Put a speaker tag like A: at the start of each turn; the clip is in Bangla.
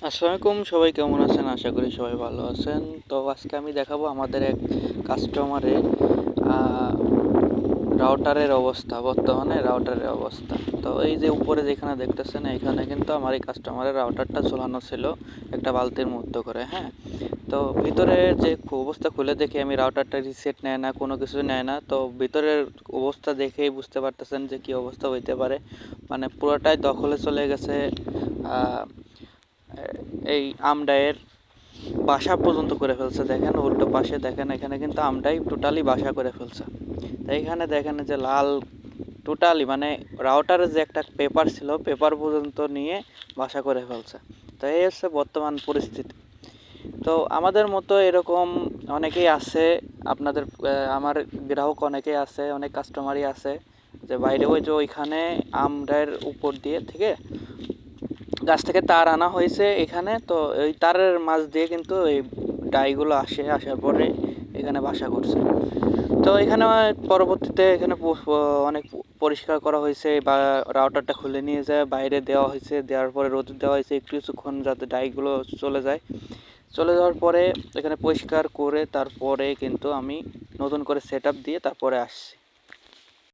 A: আসসালামু আলাইকুম, সবাই কেমন আছেন? আশা করি সবাই ভালো আছেন। তো আজকে আমি দেখাবো আমাদের এক কাস্টমারের রাউটারের অবস্থা, বর্তমানে রাউটারের অবস্থা। তো এই যে উপরে যেখানে দেখতেছেন, এখানে কিন্তু আমার এই কাস্টমারের রাউটারটা ঝোলানো ছিল একটা বালতির মধ্যে করে, হ্যাঁ। তো ভিতরে যে অবস্থা খুলে দেখি আমি, রাউটারটা রিসেট নেয় না, কোনো কিছু নেয় না। তো ভিতরের অবস্থা দেখেই বুঝতে পারতেছেন যে কি অবস্থা হইতে পারে। মানে পুরোটাই দখলে চলে গেছে। আহ, এই আমডায়ের বাসা পর্যন্ত করে ফেলছে। দেখেন উল্টো পাশে দেখেন, এখানে কিন্তু আমরাই টোটালি বাসা করে ফেলছে। তাই এখানে দেখেন যে লাল টোটালি, মানে রাউটারের যে একটা পেপার ছিল, পেপার পর্যন্ত নিয়ে বাসা করে ফেলছে। তো এই হচ্ছে বর্তমান পরিস্থিতি। তো আমাদের মতো এরকম অনেকেই আছে, আপনাদের আমার গ্রাহক অনেকেই আছে, অনেক কাস্টমারই আছে যে বাইরে ওই যে ওইখানে আমরার উপর দিয়ে থেকে গাছ থেকে তার আনা হয়েছে এখানে। তো ওই তারের মাছ দিয়ে কিন্তু এই ডাইগুলো আসার পরে এখানে বাসা করছে। তো এখানে পরবর্তীতে এখানে অনেক পরিষ্কার করা হয়েছে, বা রাউটারটা খুলে নিয়ে যায় বাইরে দেওয়া হয়েছে, দেওয়ার পরে রোদে দেওয়া হয়েছে একটু কিছুক্ষণ, যাতে ডাইগুলো চলে যায়। চলে যাওয়ার পরে এখানে পরিষ্কার করে তারপরে কিন্তু আমি নতুন করে সেট আপ দিয়ে তারপরে আসছি।